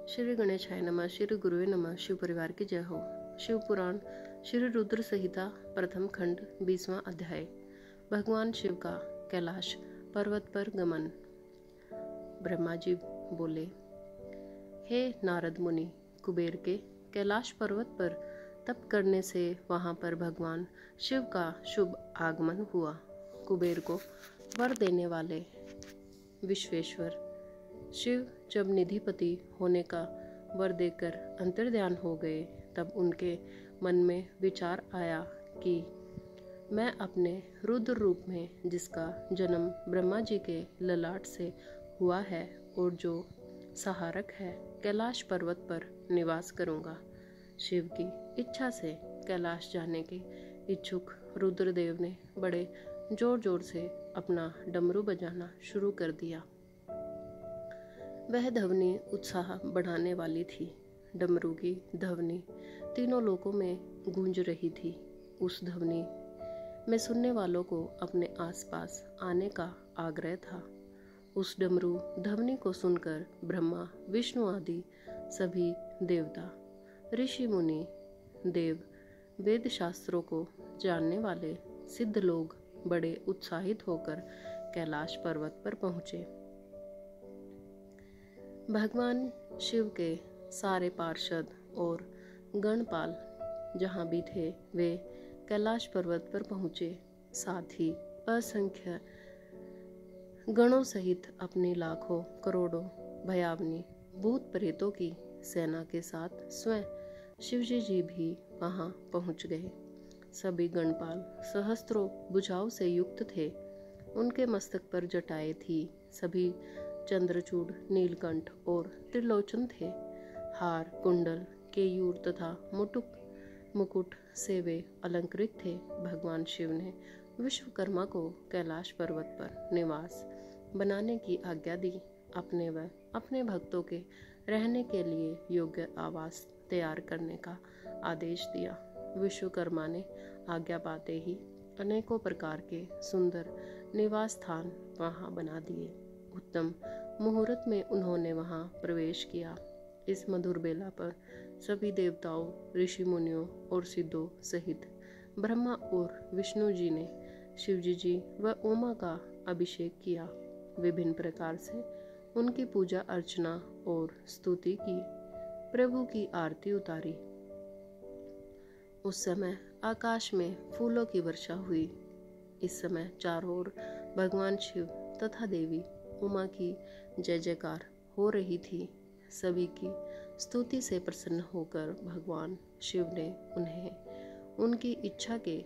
श्री गणेशाय नमः। श्री गुरुवे नमः। शिव परिवार की जय हो। शिव पुराण श्री रुद्र संहिता प्रथम खंड 20वां अध्याय। भगवान शिव का कैलाश पर्वत पर गमन। ब्रह्मा जी बोले, हे नारद मुनि, कुबेर के कैलाश पर्वत पर तप करने से वहां पर भगवान शिव का शुभ आगमन हुआ। कुबेर को वर देने वाले विश्वेश्वर शिव जब निधिपति होने का वर देकर अंतर्ध्यान हो गए, तब उनके मन में विचार आया कि मैं अपने रुद्र रूप में, जिसका जन्म ब्रह्मा जी के ललाट से हुआ है और जो सहारक है, कैलाश पर्वत पर निवास करूंगा। शिव की इच्छा से कैलाश जाने के इच्छुक रुद्रदेव ने बड़े जोर जोर से अपना डमरू बजाना शुरू कर दिया। वह ध्वनि उत्साह बढ़ाने वाली थी। डमरू की ध्वनि तीनों लोकों में गूंज रही थी। उस ध्वनि में सुनने वालों को अपने आसपास आने का आग्रह था। उस डमरू ध्वनि को सुनकर ब्रह्मा, विष्णु आदि सभी देवता, ऋषि मुनि, देव, वेद शास्त्रों को जानने वाले सिद्ध लोग बड़े उत्साहित होकर कैलाश पर्वत पर पहुंचे। भगवान शिव के सारे पार्षद और गणपाल जहाँ भी थे, वे कैलाश पर्वत पर पहुँचे। साथ ही असंख्य गणों सहित अपनी लाखों करोड़ों भयावनी भूत प्रेतों की सेना के साथ स्वयं शिवजी जी भी वहाँ पहुँच गए। सभी गणपाल सहस्त्रों भुजाओं से युक्त थे। उनके मस्तक पर जटाएं थी। सभी चंद्रचूड़, नीलकंठ और त्रिलोचन थे। हार, कुंडल, केयूर तथा मुकुट से वे अलंकृत थे। भगवान शिव ने विश्वकर्मा को कैलाश पर्वत पर निवास बनाने की आज्ञा दी। अपने व अपने भक्तों के रहने के लिए योग्य आवास तैयार करने का आदेश दिया। विश्वकर्मा ने आज्ञा पाते ही अनेकों प्रकार के सुंदर निवास स्थान वहां बना दिए। उत्तम मुहूर्त में उन्होंने वहां प्रवेश किया। इस मधुर बेला पर सभी देवताओं, ऋषि मुनियों और सिद्धों सहित ब्रह्मा और विष्णु जी ने शिवजी जी व उमा का अभिषेक किया। विभिन्न प्रकार से उनकी पूजा अर्चना और स्तुति की। प्रभु की आरती उतारी। उस समय आकाश में फूलों की वर्षा हुई। इस समय चारों ओर भगवान शिव तथा देवी उमा की जय जयकार हो रही थी। सभी की स्तुति से प्रसन्न होकर भगवान शिव ने उन्हें उनकी इच्छा के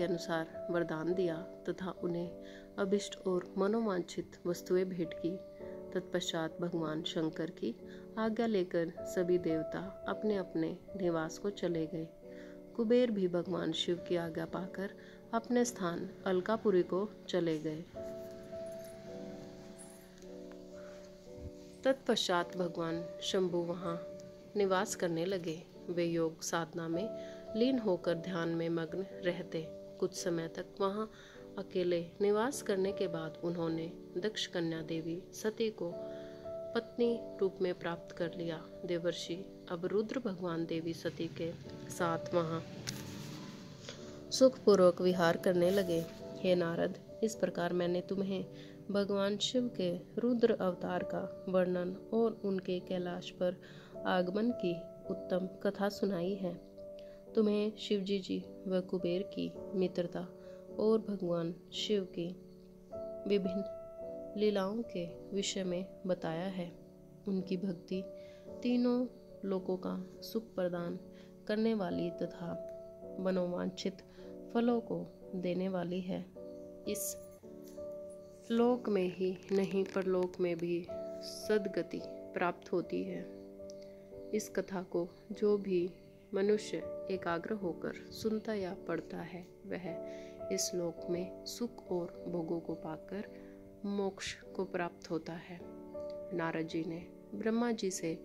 अनुसार वरदान दिया तथा उन्हें अभिष्ट और मनोवांछित वस्तुएं भेंट की। तत्पश्चात भगवान शंकर की आज्ञा लेकर सभी देवता अपने अपने निवास को चले गए। कुबेर भी भगवान शिव की आज्ञा पाकर अपने स्थान अलकापुरी को चले गए। तत्पश्चात भगवान शंभु वहां निवास करने लगे। वे योग साधना में लीन होकर ध्यान में मग्न रहते। कुछ समय तक वहां अकेले निवास करने के बाद उन्होंने दक्ष कन्या देवी सती को पत्नी रूप में प्राप्त कर लिया। देवर्षि अब रुद्र भगवान देवी सती के साथ वहां सुखपूर्वक विहार करने लगे। हे नारद, इस प्रकार मैंने तुम्हें भगवान शिव के रुद्र अवतार का वर्णन और उनके कैलाश पर आगमन की उत्तम कथा सुनाई है। तुम्हें शिवजी जी व कुबेर की मित्रता और भगवान शिव की विभिन्न लीलाओं के विषय में बताया है। उनकी भक्ति तीनों लोकों का सुख प्रदान करने वाली तथा मनोवांछित फलों को देने वाली है। इस लोक में ही नहीं, परलोक में भी सद्गति प्राप्त होती है। इस कथा को जो भी मनुष्य एकाग्र होकर सुनता या पढ़ता है, वह इस लोक में सुख और भोगों को पाकर मोक्ष को प्राप्त होता है। नारद जी ने ब्रह्मा जी से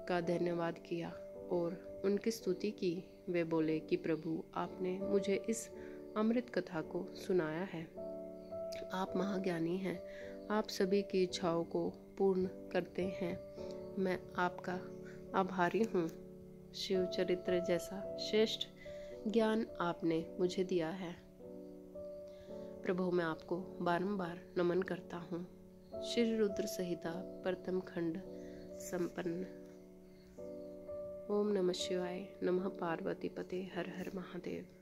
का धन्यवाद किया और उनकी स्तुति की। वे बोले कि प्रभु, आपने मुझे इस अमृत कथा को सुनाया है। आप महाज्ञानी हैं, आप सभी की इच्छाओं को पूर्ण करते हैं। मैं आपका आभारी हूँ। शिव चरित्र जैसा श्रेष्ठ ज्ञान आपने मुझे दिया है। प्रभु, मैं आपको बारंबार नमन करता हूँ। श्री रुद्र संहिता प्रथम खंड संपन्न। ओम नमः शिवाय। नमः पार्वती पते। हर हर महादेव।